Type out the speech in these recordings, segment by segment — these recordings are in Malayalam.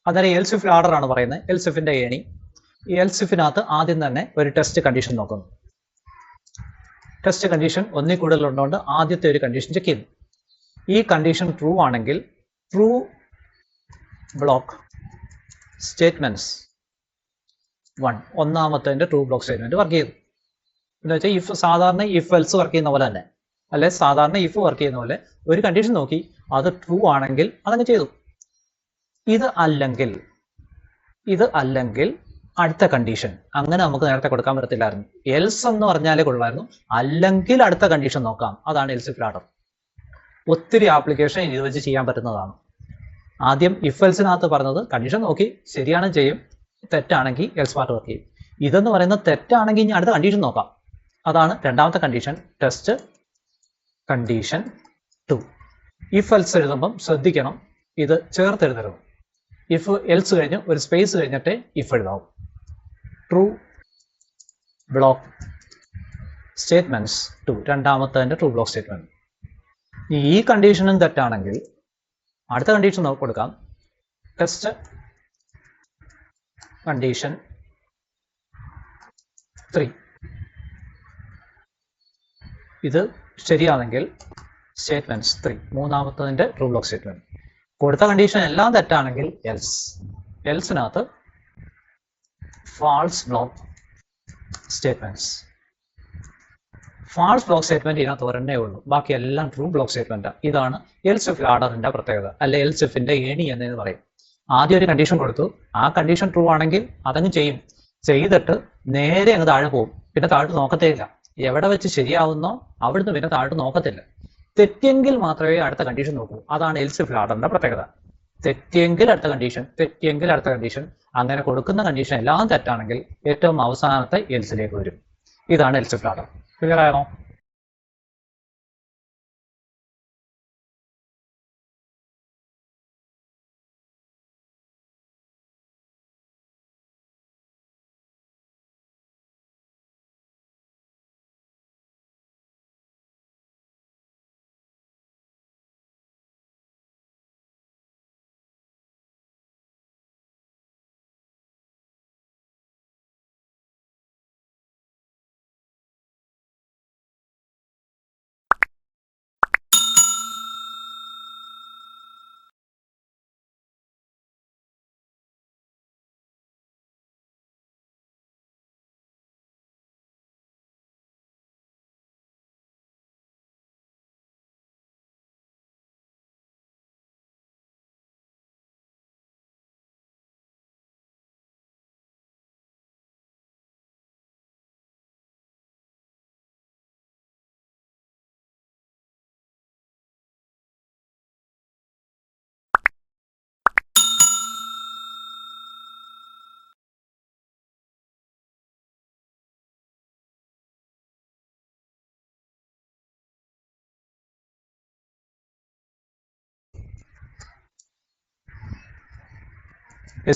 അന്നേരം എൽസ് ഇഫ് ആർഡർ ആണ് പറയുന്നത്. എൽസ് ഇഫിന്റെ ഏണി. ഈ എൽസ് ഇഫിനകത്ത് ആദ്യം തന്നെ ഒരു ടെസ്റ്റ് കണ്ടീഷൻ നോക്കുന്നു. ടെസ്റ്റ് കണ്ടീഷൻ ഒന്നിൽ കൂടുതൽ ഉള്ളതുകൊണ്ട് ആദ്യത്തെ ഒരു കണ്ടീഷൻ ചെക്ക് ചെയ്യുന്നു. ഈ കണ്ടീഷൻ ട്രൂ ആണെങ്കിൽ ട്രൂ ബ്ലോക്ക് സ്റ്റേറ്റ്മെന്റ്സ് 1 ഒന്നാമത്തെ ട്രൂ ബ്ലോക്ക് സ്റ്റേറ്റ്മെന്റ് വർക്ക് ചെയ്തു. എന്ന് വെച്ചാൽ ഇഫ് സാധാരണ ഇഫ് എൽസ് വർക്ക് ചെയ്യുന്ന പോലെ തന്നെ, അല്ലെ സാധാരണ ഇഫ് വർക്ക് ചെയ്യുന്ന പോലെ ഒരു കണ്ടീഷൻ നോക്കി അത് ട്രൂ ആണെങ്കിൽ അതങ്ങ് ചെയ്തു. ഇത് അല്ലെങ്കിൽ അടുത്ത കണ്ടീഷൻ. അങ്ങനെ നമുക്ക് നേരത്തെ കൊടുക്കാൻ പറ്റത്തില്ലായിരുന്നു. എൽസ് എന്ന് പറഞ്ഞാലേ കൊള്ളായിരുന്നു. അല്ലെങ്കിൽ അടുത്ത കണ്ടീഷൻ നോക്കാം. അതാണ് എൽസ് ഇഫ് ആർഡർ. ഒത്തിരി ആപ്ലിക്കേഷൻ ഇത് വെച്ച് ചെയ്യാൻ പറ്റുന്നതാണ്. ആദ്യം ഇഫ് എൽസിനകത്ത് പറഞ്ഞത് കണ്ടീഷൻ നോക്കി ശരിയാണ് ചെയ്യും, തെറ്റാണെങ്കിൽ എൽസ് പാർട്ട് വർക്ക് ചെയ്യും. ഇതെന്ന് പറയുന്നത് തെറ്റാണെങ്കിൽ ഇനി അടുത്ത കണ്ടീഷൻ നോക്കാം. അതാണ് രണ്ടാമത്തെ condition, test condition 2. If else എഴുതുമ്പം ശ്രദ്ധിക്കണം, ഇത് ചേർത്തെഴുതരുത്. ഇഫ് എൽസ് കഴിഞ്ഞ് ഒരു സ്പേസ് കഴിഞ്ഞിട്ട് ഇഫ് എഴുതാവും. ട്രൂ ബ്ലോക്ക് സ്റ്റേറ്റ്മെന്റ്സ് 2 രണ്ടാമത്തെ ട്രൂ ബ്ലോക്ക് സ്റ്റേറ്റ്മെന്റ്. ഈ കണ്ടീഷനും തെറ്റാണെങ്കിൽ അടുത്ത കണ്ടീഷൻ കൊടുക്കാം, ടെസ്റ്റ് കണ്ടീഷൻ 3. ഇത് ശരിയാണെങ്കിൽ സ്റ്റേറ്റ്മെന്റ്സ് 3 മൂന്നാമത്തെ ട്രൂ ബ്ലോക്ക് സ്റ്റേറ്റ്മെന്റ്. കൊടുത്ത കണ്ടീഷൻ എല്ലാം തെറ്റാണെങ്കിൽ എൽസിനകത്ത് false block statements. False block statement ഇതിനകത്ത് ഒരെണ്ണേ ഉള്ളൂ, ബാക്കി എല്ലാം ട്രൂ ബ്ലോക്ക് സ്റ്റേറ്റ്മെന്റ്. ഇതാണ് എൽസ് ഇഫ് ആർഡറിന്റെ പ്രത്യേകത, അല്ലെ എൽസ് ഇഫിന്റെ ഏണി എന്ന് പറയും. ആദ്യം ഒരു കണ്ടീഷൻ കൊടുത്തു, ആ കണ്ടീഷൻ ട്രൂ ആണെങ്കിൽ അതങ്ങ് ചെയ്യും. ചെയ്തിട്ട് നേരെ അങ്ങ് താഴെ പോകും, പിന്നെ താഴോട്ട് നോക്കത്തേ ഇല്ല. എവിടെ വെച്ച് ശരിയാവുന്നോ അവിടുന്ന് പിന്നെ താഴോട്ട് നോക്കത്തില്ല. തെറ്റിയെങ്കിൽ മാത്രമേ അടുത്ത കണ്ടീഷൻ നോക്കൂ. അതാണ് എൽസ് ഇഫ് ആർഡറിന്റെ പ്രത്യേകത. തെറ്റിയെങ്കിൽ അടുത്ത കണ്ടീഷൻ, അങ്ങനെ കൊടുക്കുന്ന കണ്ടീഷൻ എല്ലാം തെറ്റാണെങ്കിൽ ഏറ്റവും അവസാനത്തെ എൽസിലേക്ക് വരും. ഇതാണ് എൽസ് ഇഫ് ആർഡർ. ക്ലിയർ ആണോ?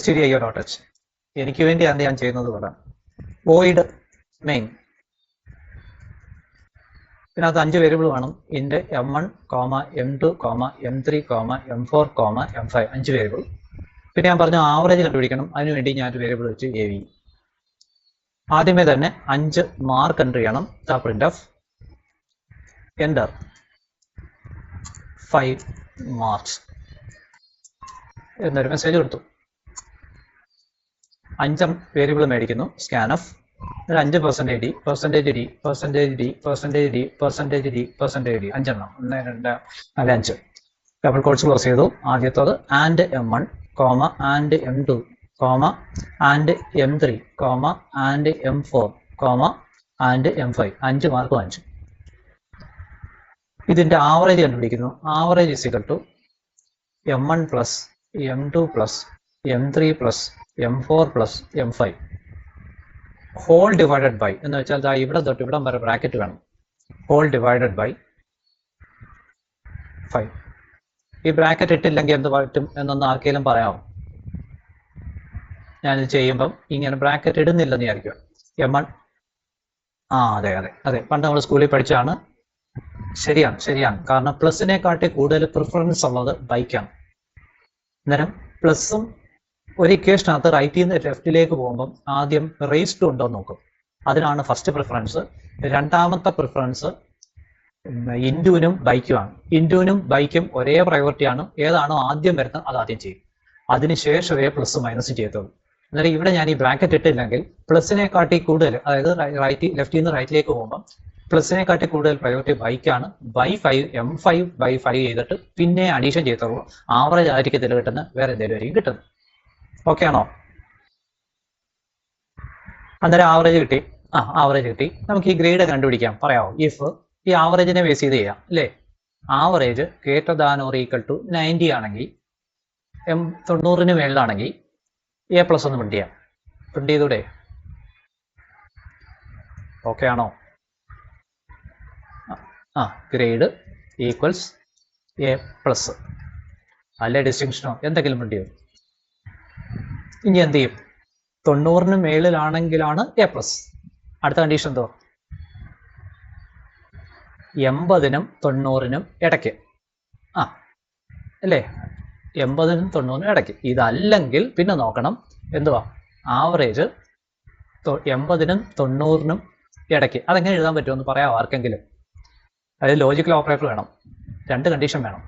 stdio.h എനിക്ക് വേണ്ടിയാണ് ഞാൻ ചെയ്യുന്നത് പറയാം. void main ഇതിനകത്ത് 5 വേരിയബിൾ വേണം. Int m1, m2, m3, m4, m5 5 variable. പിന്നെ ഞാൻ പറഞ്ഞു ആവറേജ് കണ്ടുപിടിക്കണം. അതിനുവേണ്ടി ഞാൻ ഒരു വേരിയബിൾ വെച്ച് av. ആദ്യമേ തന്നെ 5 മാർക്ക് എൻ്റർ ചെയ്യണം. printf enter 5 മാർക്സ് എന്നൊരു മെസ്സേജ് കൊടുത്തു. 5 variable മേടിക്കുന്നു. scanf 5% d, percentage d, percentage d, percentage d, percentage d, percentage d 5 എണ്ണം 1 2 4 5 ഡബിൾ കോട്ട്സ് ക്ലോസ് ചെയ്തു. ആദ്യത്തത് and m1, and m2, and m3, and m4, and m5 5 mark വാങ്ങിച്ചു. ഇതിന്റെ ആവറേജ് കണ്ടുപിടിക്കുന്നു. Average is equal to m1 plus m2 plus m3 plus m4 plus m5 whole divided by എന്ന് വെച്ചാൽ ഇവിടെ തൊട്ട് ഇവിടം വരെ ബ്രാക്കറ്റ് വേണം. Whole divided by 5. ഈ ബ്രാക്കറ്റ് ഇട്ടില്ലെങ്കിൽ എന്ത് പറ്റും എന്നൊന്ന് ആർക്കെങ്കിലും പറയാമോ? ഞാനിത് ചെയ്യുമ്പം ഇങ്ങനെ ബ്രാക്കറ്റ് ഇടുന്നില്ലെന്ന് വിചാരിക്കുക. m1 അതെ പണ്ട് നമ്മൾ സ്കൂളിൽ പഠിച്ചാണ്. ശരിയാണ്. കാരണം പ്ലസിനെക്കാട്ടി കൂടുതൽ പ്രിഫറൻസ് ഉള്ളത് ബൈക്കാണ്. അന്നേരം പ്ലസും ഒരു ഇക്വേഷനകത്ത് റൈറ്റിൽ നിന്ന് ലെഫ്റ്റിലേക്ക് പോകുമ്പം ആദ്യം റേസ്ഡ് ഉണ്ടോ എന്ന് നോക്കും. അതിനാണ് ഫസ്റ്റ് പ്രിഫറൻസ്. രണ്ടാമത്തെ പ്രിഫറൻസ് ഇൻഡുവിനും ബൈക്കുമാണ്. ഇൻഡുവിനും ബൈക്കും ഒരേ പ്രയോറിറ്റിയാണ്. ഏതാണോ ആദ്യം വരുന്നത് അത് ആദ്യം ചെയ്യും. അതിനുശേഷമേ പ്ലസ് മൈനസ് ചെയ്യത്തുള്ളൂ. അന്നേരം ഇവിടെ ഞാൻ ഈ ബ്രാക്കറ്റ് ഇട്ടില്ലെങ്കിൽ പ്ലസിനെ കാട്ടി കൂടുതൽ, അതായത് ലെഫ്റ്റിൽ നിന്ന് റൈറ്റിലേക്ക് പോകുമ്പോൾ പ്ലസിനെ കാട്ടി കൂടുതൽ പ്രയോറിറ്റി ബൈക്കാണ്. ബൈ 5 M5/5 ചെയ്തിട്ട് പിന്നെ അഡീഷൻ ചെയ്യത്തുള്ളൂ. ആവറേജ് ആയിരിക്കത്തില്ല കിട്ടുന്നത്, വേറെ എന്തെങ്കിലും ആയിരിക്കും കിട്ടുന്നത്. ഓക്കെ ആണോ? അന്നേരം ആവറേജ് കിട്ടി. ആവറേജ് കിട്ടി. നമുക്ക് ഈ ഗ്രേഡ് കണ്ടുപിടിക്കാം. പറയാമോ? ഇഫ് ഈ ആവറേജിനെ ബേസ് ചെയ്ത് ചെയ്യാം അല്ലേ? Average greater than or equal to 90 ആണെങ്കിൽ, 90ന് മേളിലാണെങ്കിൽ A+ ഒന്ന് പ്രിന്റ് ചെയ്യാം. പ്രിന്റ് ചെയ്തൂടെ? ഓക്കെ ആണോ? Grade equals A+. അല്ലെ ഡിസ്റ്റിങ്ഷനോ എന്തെങ്കിലും പ്രിന്റ് ചെയ്യും. ഇനി എന്ത് ചെയ്യും? 90ന് മേളിലാണെങ്കിലാണ് A+. അടുത്ത കണ്ടീഷൻ എന്തോ? 80നും 90നും ഇടയ്ക്ക്. അല്ലേ? 80നും 90നും ഇടയ്ക്ക്. ഇതല്ലെങ്കിൽ പിന്നെ നോക്കണം എന്തുവാ? ആവറേജ് 80നും 90നും ഇടയ്ക്ക്. അതെങ്ങനെ എഴുതാൻ പറ്റുമെന്ന് പറയാമോ ആർക്കെങ്കിലും? അതായത് ലോജിക്കൽ ഓപ്പറേറ്റർ വേണം, 2 കണ്ടീഷൻ വേണം.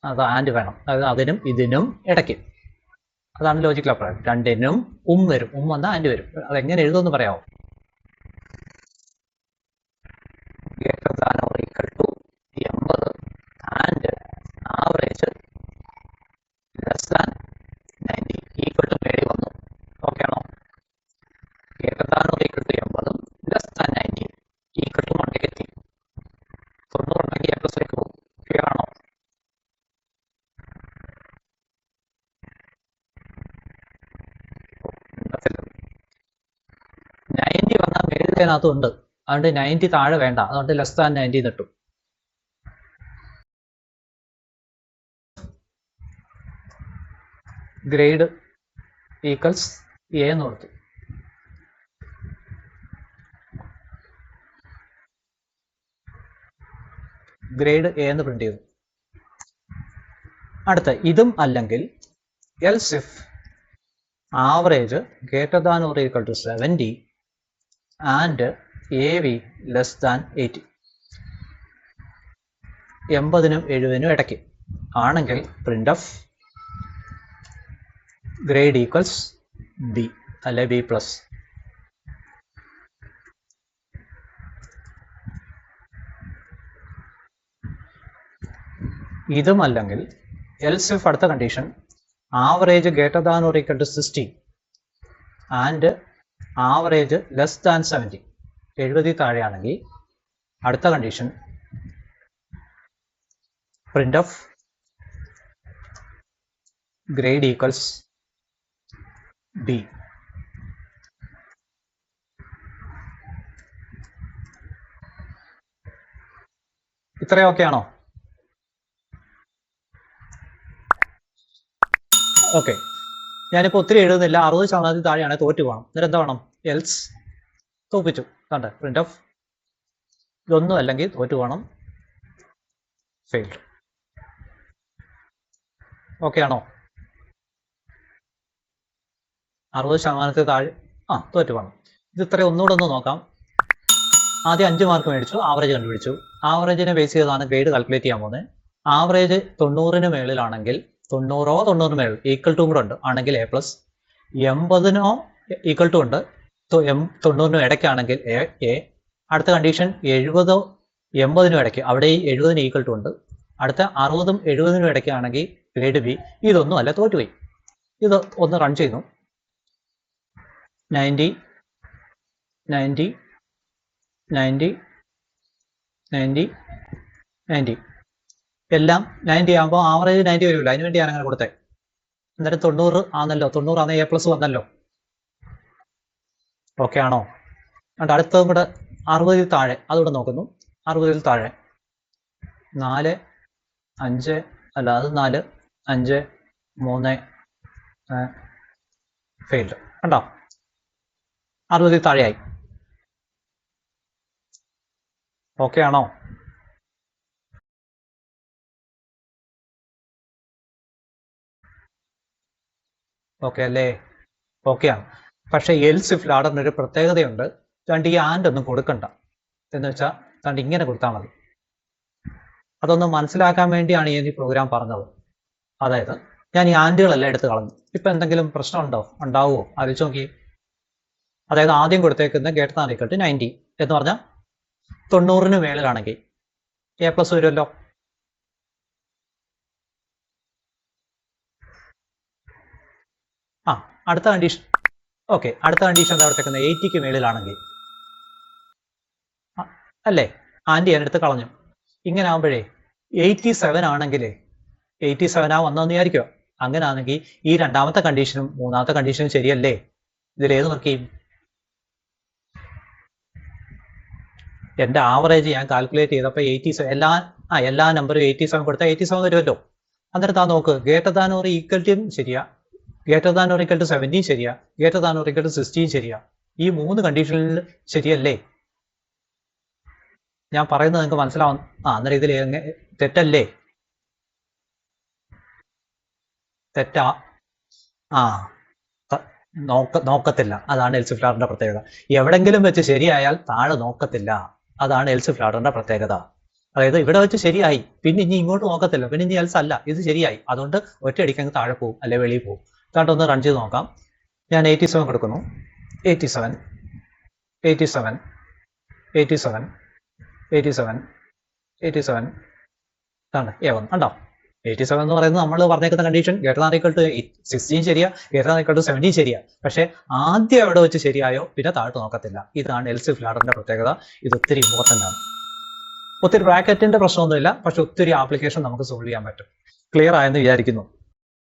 അത് ആൻഡ് വേണം, അതായത് അതിനും ഇതിനും ഇടയ്ക്ക്. അതാണ് ലോജിക്കൽ ഓപ്പറേറ്റർ. രണ്ടിനും വരും, വന്നാൽ ആൻഡ് വരും. അതെങ്ങനെ എഴുതുമെന്ന് പറയാമോ? Greater than or equal to 80 and average less than 90. Equal to മേടി വന്നു. ഓക്കെ ആണോ? Greater than or equal to 80 less than 90 equal to 1 എത്തി. 90 ഉണ്ടെങ്കിൽ A+ലേക്ക് പോകും. ക്ലിയർ ആണോ? ഉണ്ട്, അതുകൊണ്ട് 90 താഴെ വേണ്ട, അതുകൊണ്ട് ലെസ് ദാൻ 90 കിട്ടും. ഗ്രേഡ് ഈക്വൽസ് A എന്ന് കൊടുത്തു. ഗ്രേഡ് A എന്ന് പ്രിന്റ് ചെയ്തു. അടുത്ത ഇതും അല്ലെങ്കിൽ else if average greater than or equal to 70 and AV less than 80. 80നും 70നും ഇടയ്ക്ക് ആണെങ്കിൽ print of grade equals B അല്ലെ B+. ഇതും അല്ലെങ്കിൽ എൽസ് ഇഫ് അടുത്ത condition average greater than or equal to 60 and average less than 70. 70 താഴെയാണെങ്കിൽ അടുത്ത condition print of grade equals B. ഇത്രയൊക്കെ ആണോ? ഓക്കെ, ഞാനിപ്പോൾ ഒത്തിരി എഴുതുന്നില്ല. 60% താഴെയാണ്, തോറ്റു പോകണം. എന്നിട്ട് എന്താ വേണം? എൽസ് തോപ്പിച്ചു. കണ്ടേ? പ്രിന്റ് ഓഫ് ഇതൊന്നും അല്ലെങ്കിൽ തോറ്റു പോകണം, ഫെയിൽഡ്. ഓക്കെ ആണോ? 60% താഴെ തോറ്റു പോകണം. ഇത് ഇത്രയും ഒന്നുകൂടെ ഒന്ന് നോക്കാം. ആദ്യം 5 മാർക്ക് മേടിച്ചു, ആവറേജ് കണ്ടുപിടിച്ചു. ആവറേജിനെ ബേസ് ചെയ്താണ് ഗ്രേഡ് കാൽക്കുലേറ്റ് ചെയ്യാൻ പോകുന്നത്. ആവറേജ് 90ന് മേളിലാണെങ്കിൽ 90 90 മേളിൽ ഈക്വൽ ടു കൂടെ ഉണ്ട് ആണെങ്കിൽ A+. 80നോ ഈക്വൽ ടു ഉണ്ട്, 90നും ഇടയ്ക്കാണെങ്കിൽ A. അടുത്ത കണ്ടീഷൻ 70 80നും ഇടയ്ക്ക്, അവിടെ ഈ 70ന് ഈക്വൽ ടു ഉണ്ട്. അടുത്ത 60ഉം 70നും ഇടയ്ക്കാണെങ്കിൽ ഗ്രേഡ് B. ഇതൊന്നും അല്ല, തോറ്റുപോയി. ഇത് ഒന്ന് റൺ ചെയ്യുന്നു. 90 90 90 90 90 എല്ലാം 90 ആകുമ്പോൾ ആവറേജ് 90 വരില്ല. അതിന് വേണ്ടി ഞാൻ അങ്ങനെ കൊടുത്തേ. എന്നിട്ട് 90 ആണല്ലോ, 90 ആണെങ്കിൽ A+ വന്നല്ലോ. ഓക്കെ ആണോ? അടുത്തതും കൂടെ 60 താഴെ, അതുകൂടെ നോക്കുന്നു. 60 താഴെ 4 5 അല്ല, അത് 4 5 3 ഫെയിൽഡ്. കണ്ടോ? 60 താഴെയായി. ഓക്കെ ആണോ? ഓക്കെ അല്ലേ? ഓക്കെയാണ്. പക്ഷെ എൽസ് ഇഫ് ലാഡറിന് ഒരു പ്രത്യേകതയുണ്ട്. രണ്ട് ഈ ആൻഡ് ഒന്നും കൊടുക്കണ്ട. എന്ന് വെച്ചാൽ രണ്ട് ഇങ്ങനെ കൊടുത്താൽ മതി. അതൊന്ന് മനസ്സിലാക്കാൻ വേണ്ടിയാണ് ഈ പ്രോഗ്രാം പറഞ്ഞത്. അതായത് ഞാൻ ഈ ആൻഡുകളെല്ലാം എടുത്ത് കളഞ്ഞു. ഇപ്പൊ എന്തെങ്കിലും പ്രശ്നമുണ്ടോ? ഉണ്ടാവുമോ? ആലോചിച്ച് നോക്കി. അതായത് ആദ്യം കൊടുത്തേക്കുന്ന ഗ്രേറ്റർ ദാൻ ഈക്വൽ ടു 90 എന്ന് പറഞ്ഞാൽ 90ന് മേളിലാണെങ്കിൽ എ പ്ലസ് വരുമല്ലോ. അടുത്ത കണ്ടീഷൻ. ഓക്കെ, അടുത്ത കണ്ടീഷൻ എന്താ കൊടുത്തേക്കുന്നത്? 80ക്ക് മേളിലാണെങ്കിൽ അല്ലേ? ആൻറ്റി ഞാൻ എടുത്ത് കളഞ്ഞു. ഇങ്ങനെ ആകുമ്പോഴേ 87 ആണെങ്കിലേ 87 വന്നെന്ന് വിചാരിക്കുക. അങ്ങനെ ആണെങ്കിൽ ഈ രണ്ടാമത്തെ കണ്ടീഷനും മൂന്നാമത്തെ കണ്ടീഷനും ശരിയല്ലേ? ഇതിലേത് വർക്ക് ചെയ്യും? എന്റെ ആവറേജ് ഞാൻ കാൽക്കുലേറ്റ് ചെയ്തപ്പോൾ 87 എല്ലാ നമ്പറും 87 കൊടുത്താൽ 87 വരുമല്ലോ. അന്നേരം താ നോക്ക്, greater than or equal to ശരിയാ, greater than or equal to 17 ശരിയാ, greater than or equal to 16 ശരിയാ. ഈ മൂന്ന് കണ്ടീഷനിൽ ശരിയല്ലേ? ഞാൻ പറയുന്നത് നിങ്ങൾക്ക് മനസ്സിലാവും. അന്നേരം ഇതിൽ തെറ്റല്ലേ? തെറ്റാ? നോക്കത്തില്ല. അതാണ് എൽസ് ഇഫ് ലാഡറിന്റെ പ്രത്യേകത. എവിടെങ്കിലും വെച്ച് ശരിയായാൽ താഴെ നോക്കത്തില്ല. അതാണ് എൽസ് ഇഫ് ലാഡറിന്റെ പ്രത്യേകത. അതായത് ഇവിടെ വെച്ച് ശരിയായി, പിന്നെ ഇനി ഇങ്ങോട്ട് നോക്കത്തില്ല, പിന്നെ ഇനി എൽസ് അല്ല, ഇത് ശരിയായി, അതുകൊണ്ട് ഒറ്റയടിക്കങ്ങ് താഴെ പോകും, അല്ലെ വെളിയിൽ പോകും. ഒന്ന് റൺ ചെയ്ത് നോക്കാം. ഞാൻ 87 കൊടുക്കുന്നു. 87 87 87 87 87 ആണ് A1. കണ്ടോ? 87 എന്ന് പറയുന്നത് നമ്മൾ പറഞ്ഞേക്കുന്ന condition greater than equal to 16 ശരിയാ, ഗ്രേറ്റർ ദാൻ ഈക്വൽ ടു 17 ശരിയാ. പക്ഷെ ആദ്യം എവിടെ വെച്ച് ശരിയായോ പിന്നെ താഴോട്ട് നോക്കത്തില്ല. ഇതാണ് എൽസ് ഇഫ് ലാഡറിന്റെ പ്രത്യേകത. ഇത് ഒത്തിരി ഇമ്പോർട്ടന്റ് ആണ്. ഒത്തിരി ബ്രാക്കറ്റിന്റെ പ്രശ്നമൊന്നുമില്ല, പക്ഷെ ഒത്തിരി ആപ്ലിക്കേഷൻ നമുക്ക് സോൾവ് ചെയ്യാൻ പറ്റും. ക്ലിയർ ആയെന്ന് വിചാരിക്കുന്നു.